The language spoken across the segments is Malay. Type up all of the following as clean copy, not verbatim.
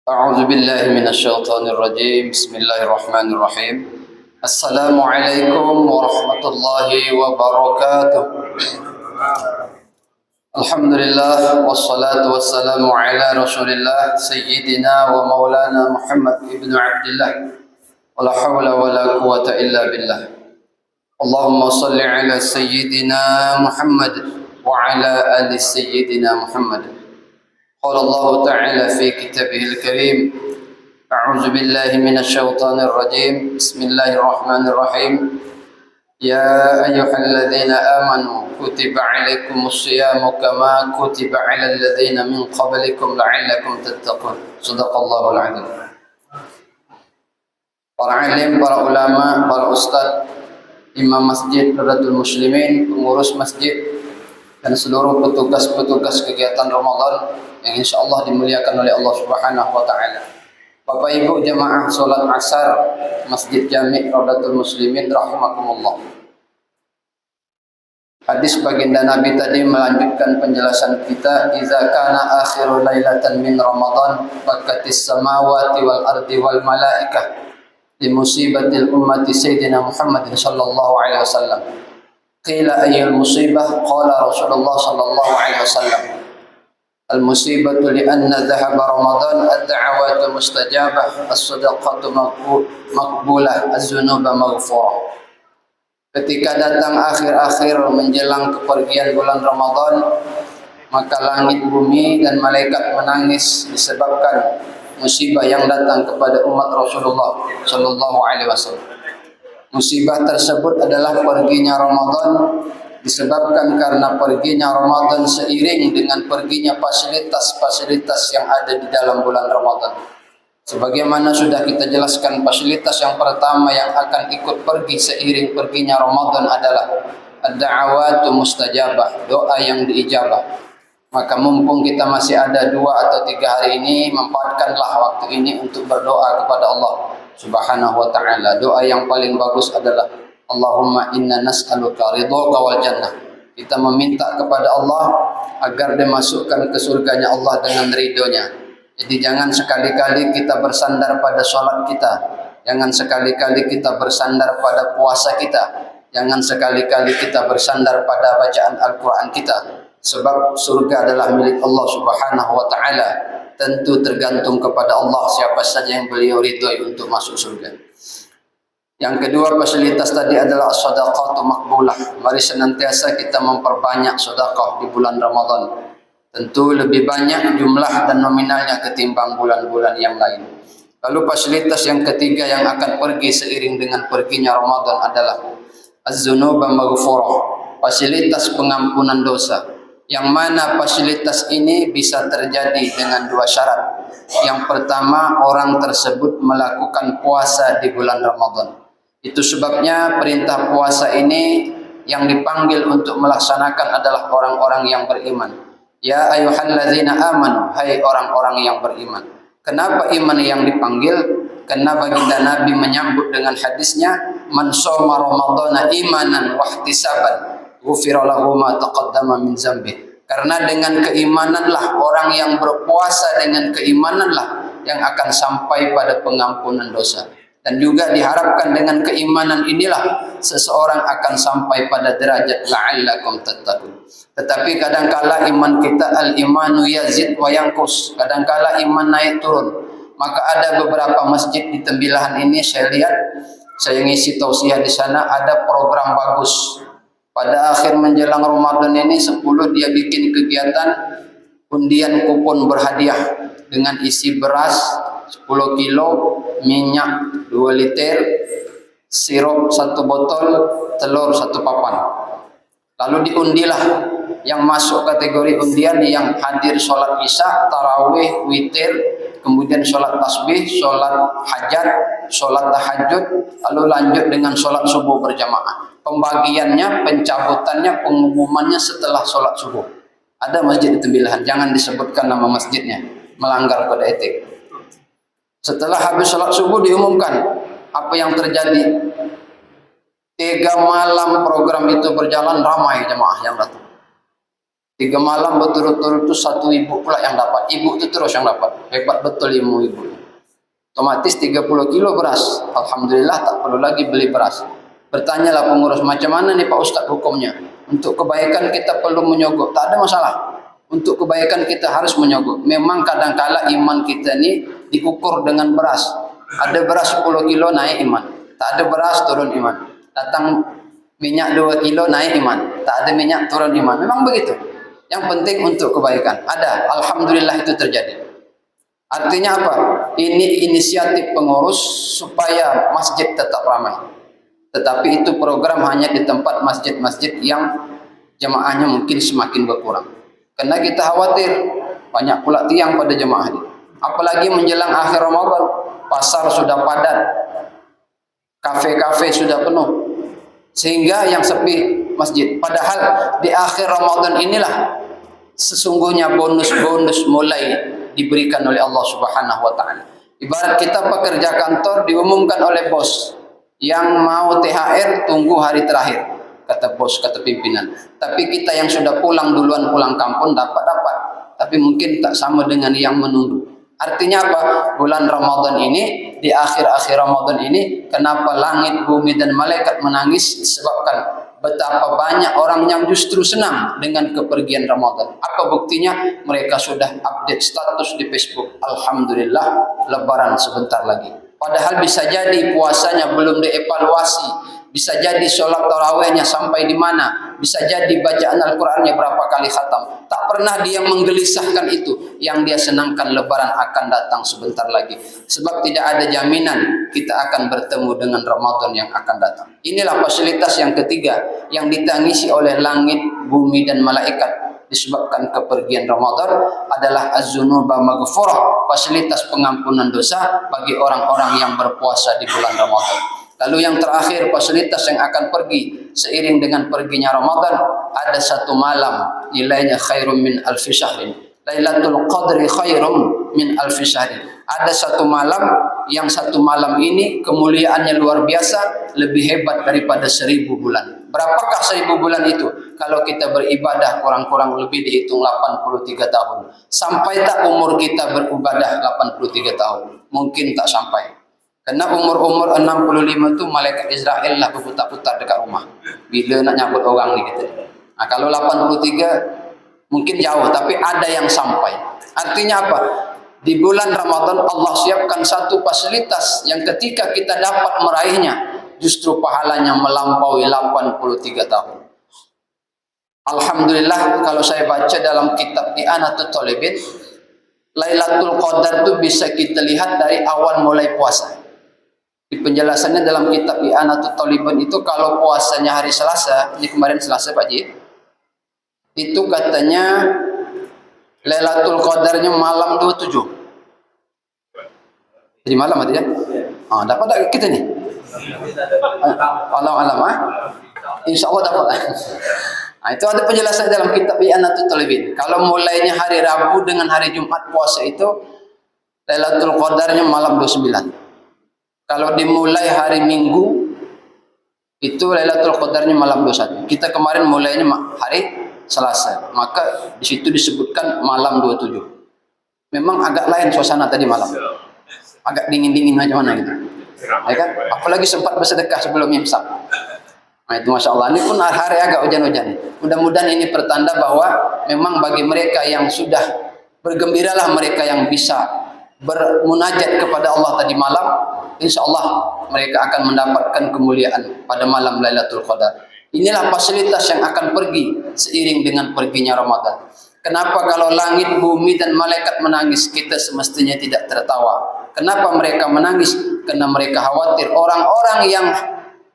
أعوذ بالله من الشيطان الرجيم بسم الله الرحمن الرحيم السلام عليكم ورحمة الله وبركاته الحمد لله والصلاة والسلام على رسول الله سيدنا ومولانا محمد بن عبد الله ولا حول ولا قوة إلا بالله اللهم صل على سيدنا محمد وعلى آل سيدنا محمد قال الله تعالى في كتابه الكريم أعوذ بالله من الشيطان الرجيم بسم الله الرحمن الرحيم يا أيها الذين آمنوا كتب عليكم الصيام كما كتب على الذين من قبلكم لعلكم تتقون صدق الله العظيم. Para alim, para ulama, para ustadz, imam masjid, Qiblatul Muslimin, pengurus masjid, dan seluruh petugas-petugas kegiatan Ramadan yang insyaallah dimuliakan oleh Allah Subhanahu wa taala. Bapak Ibu jamaah salat Asar Masjid Jami' Qiblatul Muslimin rahimakumullah. Hadis baginda Nabi tadi melanjutkan penjelasan kita, "Idza kana akhiru lailatan min Ramadan bakatis samawati wal ardi wal malaikah li musibatil ummati sayyidina Muhammad sallallahu alaihi wasallam." Qila ayyul musibah? Qala Rasulullah sallallahu alaihi wasallam, al-musibatu li'anna dhahaba Ramadan, ad-da'awatu mustajabah, as-sadaqatu maqbulah, az-zunuba maghfurah. Ketika datang akhir-akhir menjelang kepergian bulan Ramadan, maka langit, bumi, dan malaikat menangis disebabkan musibah yang datang kepada umat Rasulullah sallallahu alaihi wasallam. Musibah tersebut adalah perginya Ramadan, disebabkan karena perginya Ramadan seiring dengan perginya fasilitas-fasilitas yang ada di dalam bulan Ramadan. Sebagaimana sudah kita jelaskan, fasilitas yang pertama yang akan ikut pergi seiring perginya Ramadan adalah ad-da'awatu mustajabah, doa yang diijabah. Maka mumpung kita masih ada 2 atau 3 hari ini, manfaatkanlah waktu ini untuk berdoa kepada Allah Subhanahu wa ta'ala. Doa yang paling bagus adalah Allahumma inna nas'aluka ridhaka wal jannah. Kita meminta kepada Allah agar dimasukkan ke surganya Allah dengan ridhonya. Jadi jangan sekali-kali kita bersandar pada sholat kita, jangan sekali-kali kita bersandar pada puasa kita, jangan sekali-kali kita bersandar pada bacaan Al-Quran kita. Sebab surga adalah milik Allah Subhanahu wa ta'ala. Tentu tergantung kepada Allah siapa saja yang beliau ridhoi untuk masuk surga. Yang kedua, fasilitas tadi adalah as-sadaqatu maqbulah. Mari senantiasa kita memperbanyak sedekah di bulan Ramadan. Tentu lebih banyak jumlah dan nominalnya ketimbang bulan-bulan yang lain. Lalu fasilitas yang ketiga yang akan pergi seiring dengan perginya Ramadan adalah az-zunuba maghfurah, fasilitas pengampunan dosa. Yang mana fasilitas ini bisa terjadi dengan 2 syarat. Yang pertama, orang tersebut melakukan puasa di bulan Ramadan. Itu sebabnya perintah puasa ini yang dipanggil untuk melaksanakan adalah orang-orang yang beriman. Ya ayyuhalladzina amanu, hai orang-orang yang beriman. Kenapa iman yang dipanggil? Karena baginda Nabi menyambut dengan hadisnya, man shoma ramadhana imanan wa ihtisaban ghufira lahu ma taqaddama min dzambi. Karena dengan keimananlah orang yang berpuasa, dengan keimananlah yang akan sampai pada pengampunan dosa. Dan juga diharapkan dengan keimanan inilah seseorang akan sampai pada derajat la'allakum tattaqun. Tetapi kadangkala iman kita al-imanu yazid wa yanqus. Kadangkala iman naik turun. Maka ada beberapa masjid di Tembilahan ini saya lihat, saya ngisi tausiah di sana, ada program bagus. Pada akhir menjelang Ramadan ini 10 dia bikin kegiatan undian kupon berhadiah dengan isi beras 10 kilo, minyak 2 liter, sirup 1 botol, telur 1 papan. Lalu diundilah yang masuk kategori undian yang hadir sholat isya, tarawih, witir, kemudian sholat tasbih, sholat hajat, sholat tahajud, lalu lanjut dengan sholat subuh berjamaah. Pembagiannya, pencabutannya, pengumumannya setelah sholat subuh. Ada masjid di Tembilahan, jangan disebutkan nama masjidnya, melanggar kode etik. Setelah habis sholat subuh diumumkan apa yang terjadi. 3 malam program itu berjalan, ramai jemaah yang datang. 3 malam berturut-turut itu satu ibu pula yang dapat. Ibu itu terus yang dapat. Hebat betul ilmu ibu. Otomatis 30 kilo beras. Alhamdulillah tak perlu lagi beli beras. Bertanyalah pengurus, macam mana nih Pak Ustadz hukumnya? Untuk kebaikan kita perlu menyogok. Tak ada masalah. Untuk kebaikan kita harus menyogok. Memang kadang-kala iman kita ini diukur dengan beras. Ada beras 10 kilo naik iman. Tak ada beras turun iman. Datang minyak 2 kilo naik iman. Tak ada minyak turun iman. Memang begitu. Yang penting untuk kebaikan. Ada. Alhamdulillah itu terjadi. Artinya apa? Ini inisiatif pengurus supaya masjid tetap ramai. Tetapi itu program hanya di tempat masjid-masjid yang jemaahnya mungkin semakin berkurang. Karena kita khawatir banyak pula tiang pada jemaah ini. Apalagi menjelang akhir Ramadan, pasar sudah padat, kafe-kafe sudah penuh, sehingga yang sepi masjid. Padahal di akhir Ramadan inilah sesungguhnya bonus-bonus mulai diberikan oleh Allah Subhanahu wa taala. Ibarat kita pekerja kantor diumumkan oleh bos, yang mau THR tunggu hari terakhir, kata bos, kata pimpinan. Tapi kita yang sudah pulang duluan, pulang kampung dapat, tapi mungkin tak sama dengan yang menunggu. Artinya apa? Bulan Ramadan ini, di akhir-akhir Ramadan ini, kenapa langit, bumi dan malaikat menangis? Disebabkan betapa banyak orang yang justru senang dengan kepergian Ramadan. Apa buktinya? Mereka sudah update status di Facebook. Alhamdulillah, Lebaran sebentar lagi. Padahal bisa jadi puasanya belum dievaluasi. Bisa jadi sholat tarawihnya sampai di mana. Bisa jadi bacaan Al-Qurannya berapa kali khatam. Tak pernah dia menggelisahkan itu. Yang dia senangkan Lebaran akan datang sebentar lagi. Sebab tidak ada jaminan kita akan bertemu dengan Ramadan yang akan datang. Inilah fasilitas yang ketiga yang ditangisi oleh langit, bumi dan malaikat disebabkan kepergian Ramadan adalah az-zunuba maghfurah, fasilitas pengampunan dosa bagi orang-orang yang berpuasa di bulan Ramadan. Lalu yang terakhir, fasilitas yang akan pergi seiring dengan perginya Ramadan, ada satu malam nilainya khairum min alfi syahrin. Lailatul Qadri khairum min alfi syahrin. Ada satu malam yang satu malam ini kemuliaannya luar biasa, lebih hebat daripada 1000 bulan. Berapakah 1000 bulan itu? Kalau kita beribadah kurang-kurang lebih dihitung 83 tahun. Sampai tak umur kita beribadah 83 tahun? Mungkin tak sampai. Karena umur-umur 65 itu malaikat Israel lah berputar-putar dekat rumah. Bila nak nyambut orang ni kita. Nah, kalau 83 mungkin jauh, tapi ada yang sampai. Artinya apa? Di bulan Ramadan Allah siapkan satu fasilitas yang ketika kita dapat meraihnya, justru pahalanya melampaui 83 tahun. Alhamdulillah, kalau saya baca dalam kitab I'anatul Talibin, Lailatul Qadar itu bisa kita lihat dari awal mulai puasa. Di penjelasannya dalam kitab I'anatul Talibin itu, kalau puasanya hari Selasa, ini kemarin Selasa Pak Ji, itu katanya Lailatul Qadarnya malam 27. Jadi malam artinya? Dapat tak kita ni? Alam-alam InsyaAllah dapat. Itu ada penjelasan dalam kitab I'anatul Talibin. Kalau mulainya hari Rabu dengan hari Jumat puasa itu, Lailatul Qadarnya malam 29. Kalau dimulai hari Minggu, itu Lailatul Qadarnya malam 21. Kita kemarin mulainya hari Selasa, maka di situ disebutkan malam 27. Memang agak lain suasana tadi malam, agak dingin-dingin macam mana gitu, ya kan? Apalagi sempat bersedekah sebelum imsak. Nah itu Masya Allah, ini pun hari agak hujan-hujan. Mudah-mudahan ini pertanda bahwa memang bagi mereka yang sudah bergembiralah, mereka yang bisa bermunajat kepada Allah tadi malam, insya Allah mereka akan mendapatkan kemuliaan pada malam Lailatul Qadar. Inilah fasilitas yang akan pergi seiring dengan perginya Ramadan. Kenapa kalau langit, bumi dan malaikat menangis, kita semestinya tidak tertawa? Kenapa mereka menangis? Karena mereka khawatir orang-orang yang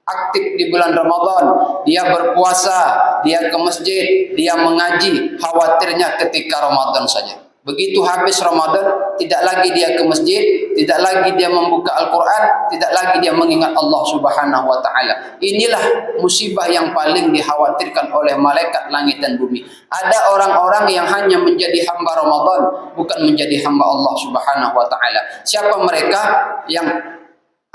aktif di bulan Ramadan, dia berpuasa, dia ke masjid, dia mengaji, khawatirnya ketika Ramadan saja. Begitu habis Ramadan, tidak lagi dia ke masjid, tidak lagi dia membuka Al-Quran, tidak lagi dia mengingat Allah Subhanahu wa ta'ala. Inilah musibah yang paling dikhawatirkan oleh malaikat langit dan bumi. Ada orang-orang yang hanya menjadi hamba Ramadan, bukan menjadi hamba Allah Subhanahu wa ta'ala. Siapa mereka? Yang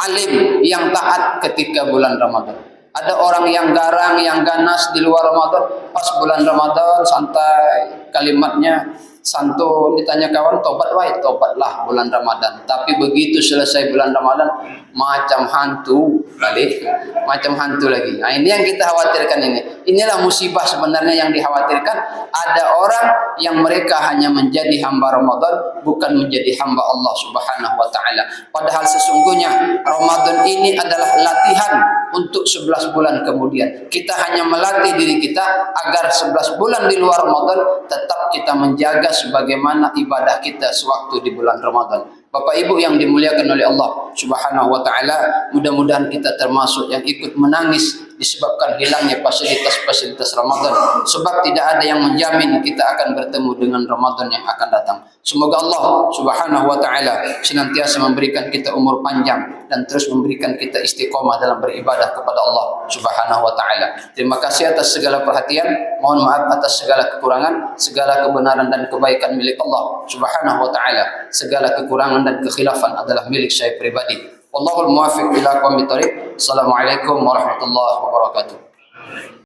alim, yang taat ketika bulan Ramadan. Ada orang yang garang, yang ganas di luar Ramadan, pas bulan Ramadan santai, kalimatnya santun, ditanya kawan tobat wae, tobatlah bulan Ramadan. Tapi begitu selesai bulan Ramadan macam hantu balik, macam hantu lagi. Nah, ini yang kita khawatirkan ini. Inilah musibah sebenarnya yang dikhawatirkan. Ada orang yang mereka hanya menjadi hamba Ramadan, bukan menjadi hamba Allah Subhanahu wa taala. Padahal sesungguhnya Ramadan ini adalah latihan untuk 11 bulan kemudian. Kita hanya melatih diri kita agar 11 bulan di luar Ramadan tetap kita menjaga sebagaimana ibadah kita sewaktu di bulan Ramadan. Bapak Ibu yang dimuliakan oleh Allah Subhanahu wa taala, mudah-mudahan kita termasuk yang ikut menangis disebabkan hilangnya fasilitas-fasilitas Ramadan, sebab tidak ada yang menjamin kita akan bertemu dengan Ramadan yang akan datang. Semoga Allah Subhanahu wa taala senantiasa memberikan kita umur panjang dan terus memberikan kita istiqomah dalam beribadah kepada Allah Subhanahu wa taala. Terima kasih atas segala perhatian. Mohon maaf atas segala kekurangan. Segala kebenaran dan kebaikan milik Allah Subhanahu wa taala. Segala kekurangan dan kekhilafan adalah milik saya pribadi. Wallahul muwaffiq ila aqwamit thoriq. Assalamualaikum warahmatullahi wabarakatuh.